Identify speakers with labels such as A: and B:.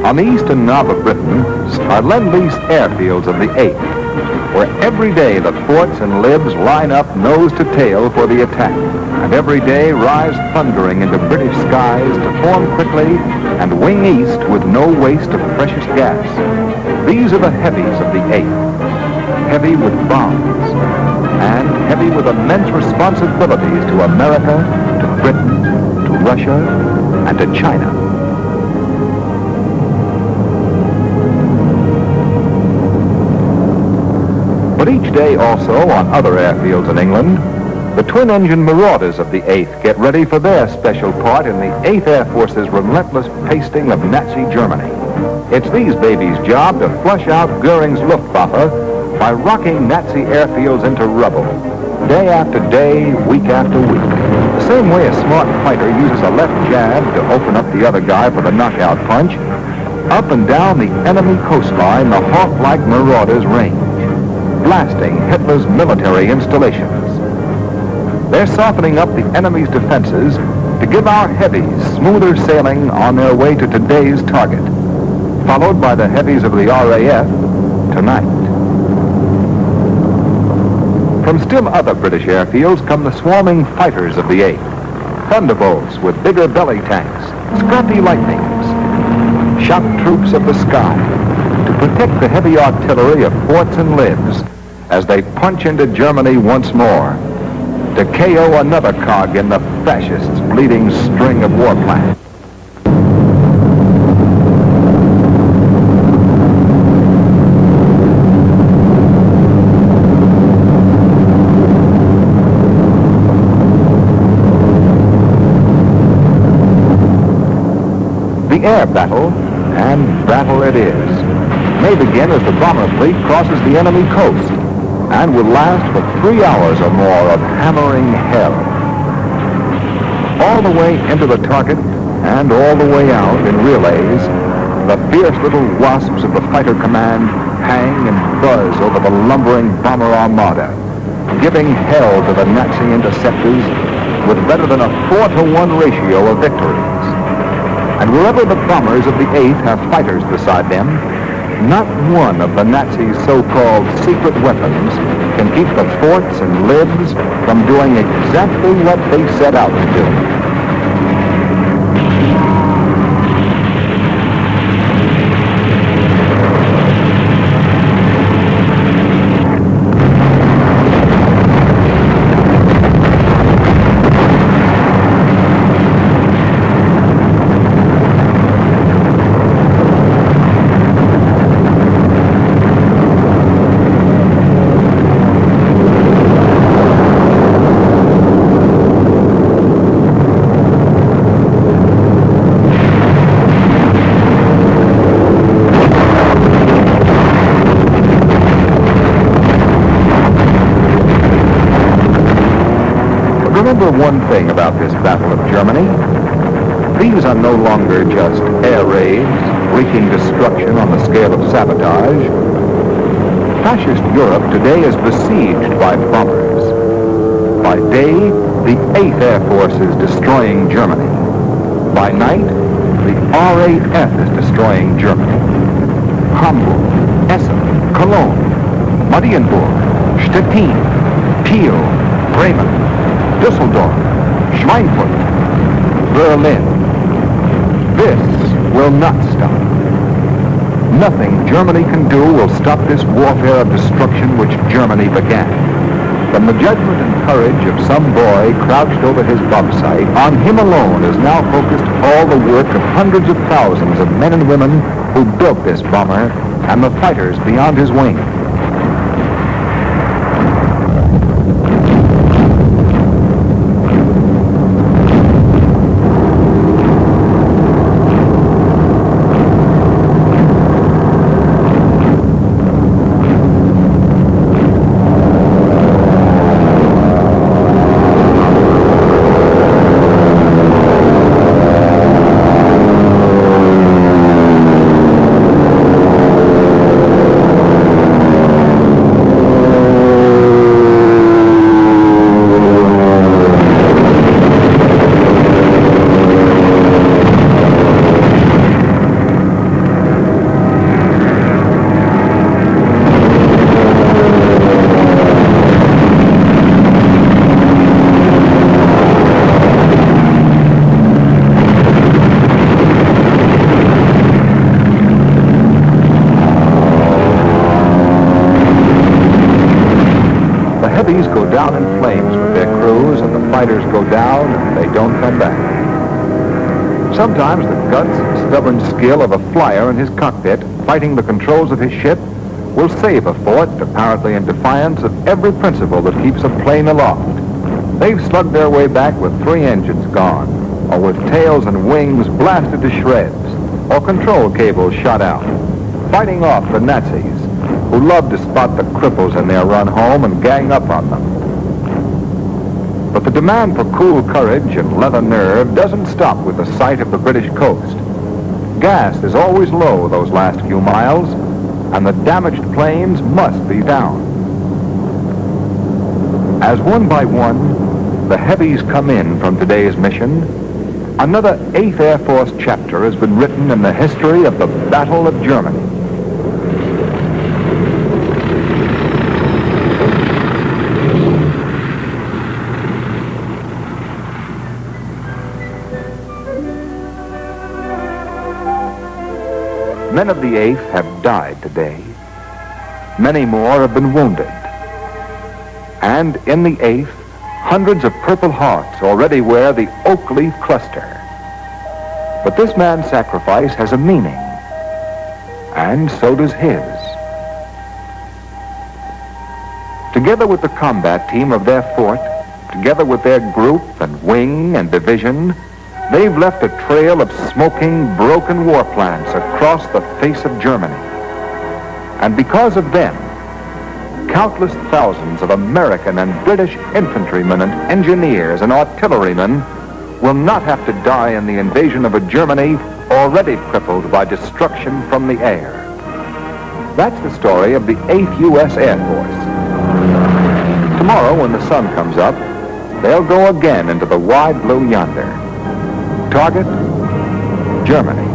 A: On the eastern knob of Britain are Lend-Lease airfields of the 8th, where every day the forts and libs line up nose to tail for the attack, and every day rise thundering into British skies to form quickly and wing east with no waste of precious gas. These are the heavies of the 8th, heavy with bombs, and heavy with immense responsibilities to America, to Britain, to Russia, and to China. But each day also on other airfields in England, the twin-engine Marauders of the 8th get ready for their special part in the 8th Air Force's relentless pasting of Nazi Germany. It's these babies' job to flush out Goering's Luftwaffe by rocking Nazi airfields into rubble, day after day, week after week. The same way a smart fighter uses a left jab to open up the other guy for the knockout punch, up and down the enemy coastline the hawk-like Marauders range, blasting Hitler's military installations. They're softening up the enemy's defenses to give our heavies smoother sailing on their way to today's target, followed by the heavies of the RAF tonight. From still other British airfields come the swarming fighters of the 8th, thunderbolts with bigger belly tanks, Scotty Lightnings, shock troops of the sky, to protect the heavy artillery of forts and libs as they punch into Germany once more, to KO another cog in the fascists' bleeding string of war plans. The air battle, and battle it is, may begin as the bomber fleet crosses the enemy coast, and will last for 3 hours or more of hammering hell. All the way into the target and all the way out in relays, the fierce little wasps of the fighter command hang and buzz over the lumbering bomber armada, giving hell to the Nazi interceptors with better than a 4-to-1 ratio of victories. And wherever the bombers of the 8th have fighters beside them, not one of the Nazis' so-called secret weapons can keep the forts and libs from doing exactly what they set out to do. Remember one thing about this Battle of Germany. These are no longer just air raids, wreaking destruction on the scale of sabotage. Fascist Europe today is besieged by bombers. By day, the 8th Air Force is destroying Germany. By night, the RAF is destroying Germany. Hamburg, Essen, Cologne, Marienburg, Stettin, Kiel, Bremen, Düsseldorf, Schweinfurt, Berlin. This will not stop. Nothing Germany can do will stop this warfare of destruction which Germany began. From the judgment and courage of some boy crouched over his bomb site, on him alone is now focused all the work of hundreds of thousands of men and women who built this bomber and the fighters beyond his wing. heavies go down in flames with their crews, and the fighters go down and they don't come back. Sometimes the guts and stubborn skill of a flyer in his cockpit, fighting the controls of his ship, will save a fort, apparently in defiance of every principle that keeps a plane aloft. They've slugged their way back with 3 engines gone, or with tails and wings blasted to shreds, or control cables shot out, fighting off the Nazis, who love to spot the cripples in their run home and gang up on them. But the demand for cool courage and leather nerve doesn't stop with the sight of the British coast. Gas is always low those last few miles, and the damaged planes must be down. As one by one, the heavies come in from today's mission, another 8th Air Force chapter has been written in the history of the Battle of Germany. Men of the 8th have died today. Many more have been wounded. And in the 8th, hundreds of Purple Hearts already wear the oak leaf cluster. But this man's sacrifice has a meaning, and so does his. Together with the combat team of their fort, together with their group and wing and division, they've left a trail of smoking, broken war plants across the face of Germany. And because of them, countless thousands of American and British infantrymen and engineers and artillerymen will not have to die in the invasion of a Germany already crippled by destruction from the air. That's the story of the 8th U.S. Air Force. Tomorrow, when the sun comes up, they'll go again into the wide blue yonder. Target, Germany.